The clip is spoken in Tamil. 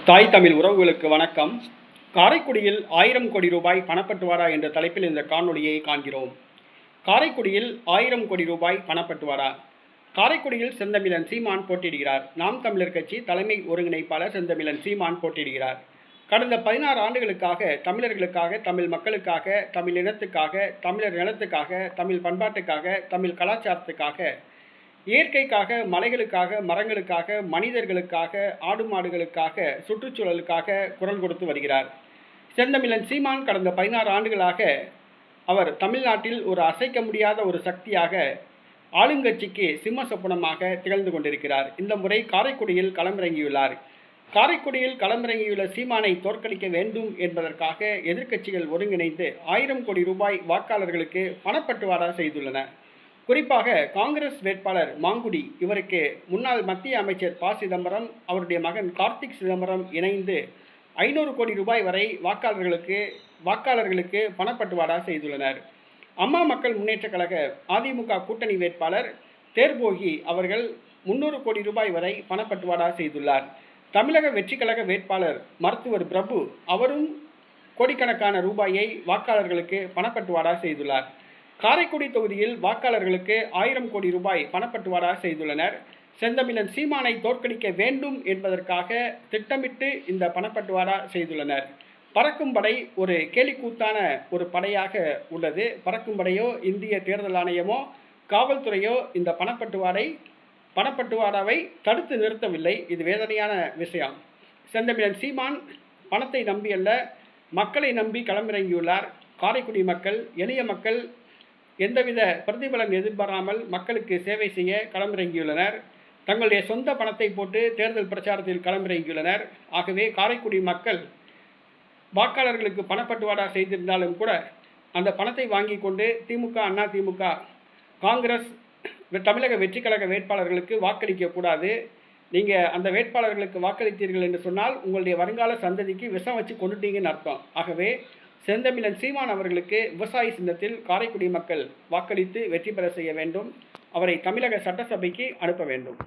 தாய் தமிழ் உறவுகளுக்கு வணக்கம். காரைக்குடியில் 1000 கோடி ரூபாய் பணப்பட்டுவாடா என்ற தலைப்பில் இந்த காணொளியை காண்கிறோம். காரைக்குடியில் 1000 கோடி ரூபாய் பணப்பட்டுவாடா. காரைக்குடியில் செந்தமிழன் சீமான் போட்டியிடுகிறார். நாம் தமிழர் கட்சி தலைமை ஒருங்கிணைப்பாளர் செந்தமிழன் சீமான் போட்டியிடுகிறார். கடந்த 16 ஆண்டுகளுக்காக தமிழர்களுக்காக, தமிழ் மக்களுக்காக, தமிழ் இனத்துக்காக, தமிழர் நிலத்துக்காக, தமிழ் பண்பாட்டுக்காக, தமிழ் கலாச்சாரத்துக்காக, இயற்கைக்காக, மலைகளுக்காக, மரங்களுக்காக, மனிதர்களுக்காக, ஆடு மாடுகளுக்காக, சுற்றுச்சூழலுக்காக குரல் கொடுத்து வருகிறார். செந்தமிழன் சீமான் கடந்த 16 ஆண்டுகளாக அவர் தமிழ்நாட்டில் ஒரு அசைக்க முடியாத ஒரு சக்தியாக ஆளுங்கட்சிக்கு சிம்ம சொப்பனமாக திகழ்ந்து கொண்டிருக்கிறார். இந்த முறை காரைக்குடியில் களமிறங்கியுள்ளார். காரைக்குடியில் களமிறங்கியுள்ள சீமானை தோற்கடிக்க வேண்டும் என்பதற்காக எதிர்க்கட்சிகள் ஒருங்கிணைந்து 1000 கோடி ரூபாய் வாக்காளர்களுக்கு பணப்பட்டுவாடா செய்துள்ளன. குறிப்பாக காங்கிரஸ் வேட்பாளர் மாங்குடி, இவருக்கு முன்னாள் மத்திய அமைச்சர் ப. சிதம்பரம், அவருடைய மகன் கார்த்திக் சிதம்பரம் இணைந்து 500 கோடி ரூபாய் வரை வாக்காளர்களுக்கு பணப்பட்டுவாடா செய்துள்ளனர். அம்மா மக்கள் முன்னேற்ற கழக அதிமுக கூட்டணி வேட்பாளர் தேர்போகி அவர்கள் 300 கோடி ரூபாய் வரை பணப்பட்டுவாடா செய்துள்ளார். தமிழக வெற்றி கழக வேட்பாளர் மருத்துவர் பிரபு, அவரும் கோடிக்கணக்கான ரூபாயை வாக்காளர்களுக்கு பணப்பட்டுவாடா செய்துள்ளார். காரைக்குடி தொகுதியில் வாக்காளர்களுக்கு 1000 கோடி ரூபாய் பணப்பட்டுவாடா செய்துள்ளனர். செந்தமிழன் சீமானை தோற்கடிக்க வேண்டும் என்பதற்காக திட்டமிட்டு இந்த பணப்பட்டுவாடா செய்துள்ளனர். பறக்கும் படை ஒரு கேலிக்கூத்தான ஒரு படையாக உள்ளது. பறக்கும் படையோ, இந்திய தேர்தல் ஆணையமோ, காவல்துறையோ இந்த பணப்பட்டுவாடாவை தடுத்து நிறுத்தவில்லை. இது வேதனையான விஷயம். செந்தமிழன் சீமான் பணத்தை நம்பியல்ல, மக்களை நம்பி களமிறங்கியுள்ளார். காரைக்குடி மக்கள், எளிய மக்கள் எந்தவித பிரதிபலன் எதிர்பாராமல் மக்களுக்கு சேவை செய்ய களமிறங்கியுள்ளனர். தங்களுடைய சொந்த பணத்தை போட்டு தேர்தல் பிரச்சாரத்தில் களமிறங்கியுள்ளனர். ஆகவே காரைக்குடி மக்கள் வாக்காளர்களுக்கு பணப்பட்டுவாடா செய்திருந்தாலும் கூட அந்த பணத்தை வாங்கி கொண்டு திமுக, அண்ணா திமுக, காங்கிரஸ், தமிழக வெற்றி கழக வேட்பாளர்களுக்கு வாக்களிக்கக்கூடாது. நீங்கள் அந்த வேட்பாளர்களுக்கு வாக்களித்தீர்கள் என்று சொன்னால் உங்களுடைய வருங்கால சந்ததிக்கு விஷம் வச்சு கொண்டுட்டீங்கன்னு அர்த்தம். ஆகவே செந்தமிழன் சீமான் அவர்களுக்கு விவசாய சின்னத்தில் காரைக்குடி மக்கள் வாக்களித்து வெற்றி பெற செய்ய வேண்டும். அவரை தமிழக சட்டசபைக்கு அனுப்ப வேண்டும்.